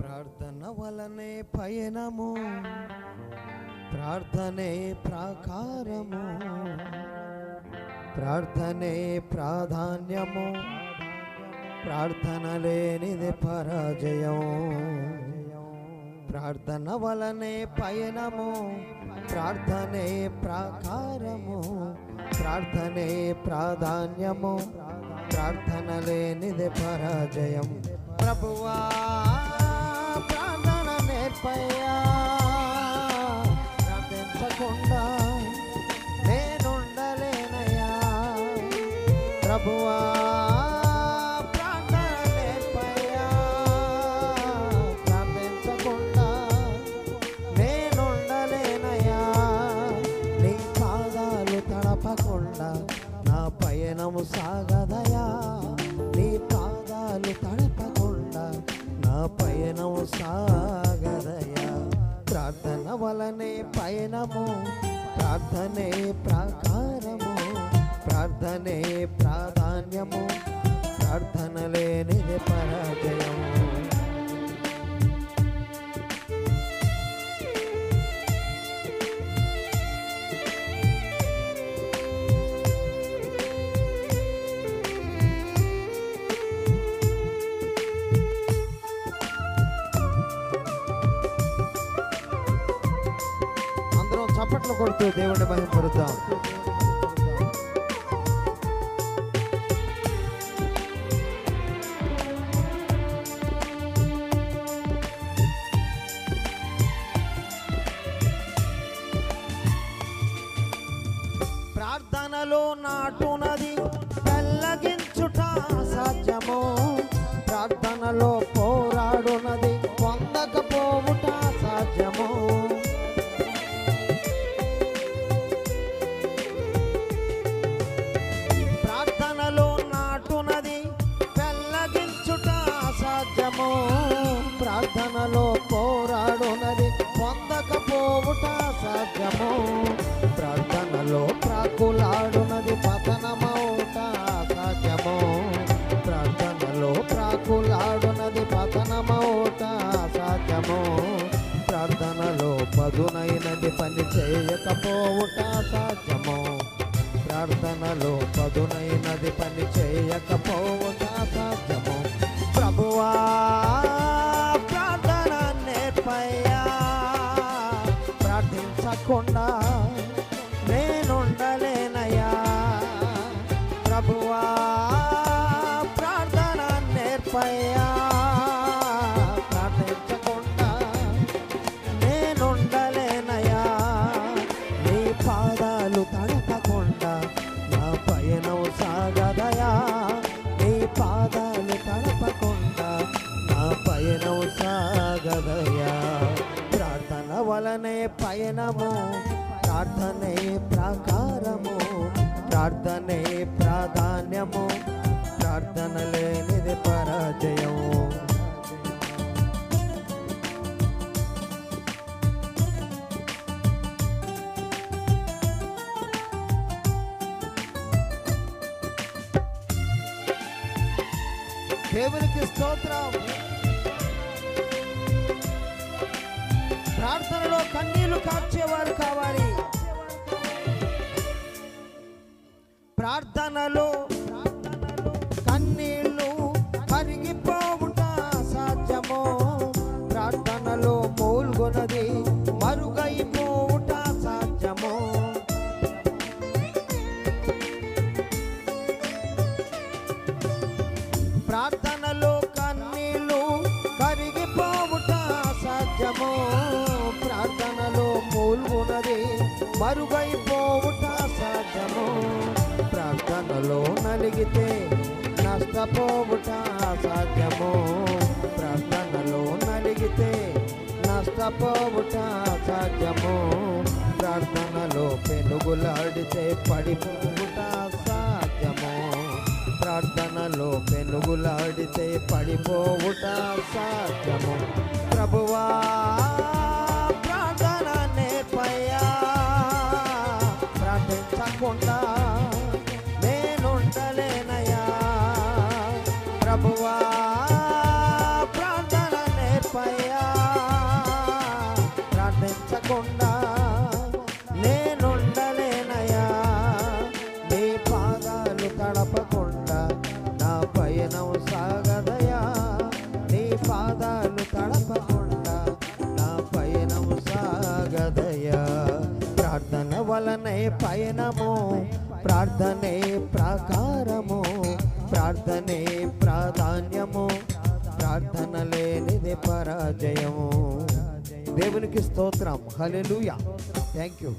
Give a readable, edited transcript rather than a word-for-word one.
ప్రార్థన వలనే పయనము, ప్రార్థనే ప్రాకారము, ప్రార్థనే ప్రాధాన్యము, ప్రార్థన లేనిది పరాజయం. ప్రార్థన వలనే పయనము, ప్రార్థనే ప్రాకారము, ప్రార్థనే ప్రాధాన్యము, ప్రార్థన లేనిది పరాజయం. ప్రభువా ప్రార్థన నేర్పయ్యా, ప్రార్థించకుండా నేనుండలేనయ్యా. ప్రభువా ప్రార్థన నేర్పయ్యా, ప్రార్థించకుండా నేనుండలేనయ్యా. నీ పాదాలు తడపకుండా నా పయనము సాగదయా. నీ పాదాలు తడపకుండా నా పయనము సాగదయా. ప్రార్థన వలనే పయనము, ప్రార్థనే ప్రాకారము, ప్రార్థనే ప్రాధాన్యము, ప్రార్థన లేనిది పరాజయం. చప్పట్లు కొడుతూ దేవుని మహిమపరుద్దాం. ప్రార్థనలో నాటునది పెళ్ళగించుట సాధ్యము, ప్రార్థనలో పోరాడునది పొందకపోవుట సాధ్యము. ప్రార్థనలో పోరాడునది పొందకపోవుట సాధ్యము, ప్రార్థనలో ప్రాకులాడునది పతనమవుట సాధ్యము, ప్రార్థనలో ప్రాకులాడునది పతనమవుట సాధ్యము, ప్రార్థనలో పదునైనది పని చేయకపోవుట సాధ్యము, ప్రార్థనలో పదునైనది పని చేయకపోవుట సాధ్యము. ప్రభువా ప్రార్థన నేర్పయ్యా, ప్రార్థించకుండా నేనుండలేనయ్యా. ప్రభువా ప్రార్థన నేర్పయ్యా, ప్రార్థించకుండా నేనుండలేనయ్యా. నీ పాదాలు తడపకుండా నా పయనం సాగదయా. నీ పాదాలు తడపకుండా నా పయనం సాగదయా. ప్రార్థన వలనే పయనము, ప్రార్థనే ప్రాకారము, ప్రార్థనే ప్రాధాన్యము, ప్రార్థన లేనిది పరాజయం. దేవునికి స్తోత్రం. ప్రార్థనలో కన్నీళ్లు కార్చేవారు కావాలి. ప్రార్థనలో కన్నీళ్లు కరిగిపోవుట సాధ్యము, ప్రార్థనలో మూల్గొనది మరుగైపోవుట సాధ్యము. ప్రార్థనలో కన్నీళ్లు కరిగిపోవుట సాధ్యము, ప్రార్థనలో మూల్గునది మరుగైపోవుట సాధ్యము, ప్రార్థనలో నలిగితే నష్టపోవుట సాధ్యము, ప్రార్థనలో నలిగితే నష్టపోవుట సాధ్యము, ప్రార్థనలో పెనుగులాడితే పడిపోవుట సాధ్యము, ప్రార్థనలో పెనుగులాడితే పడిపోవుట సాధ్యము. ప్రభువా ప్రార్థన నేర్పయ్యా, ప్రార్థించకుండా నేనుండలేనయ్యా. ప్రభువా ప్రార్థన నేర్పయ్యా, తప్పయ్యా, ప్రార్థించకుండా నేనుండలేనయ్యా. నీ పాదాలు తడపకుండా నా పయనం సాగదయా. నీ పాదాలు తడపకుండా నా పయనం సాగదయా. ప్రార్థన వలనే పయనము, ప్రార్థనే ప్రాకారము, ప్రార్థనే ప్రాధాన్యము, ప్రార్థన లేనిది పరాజయము. దేవునికి స్తోత్రం. హల్లెలూయా. Thank you.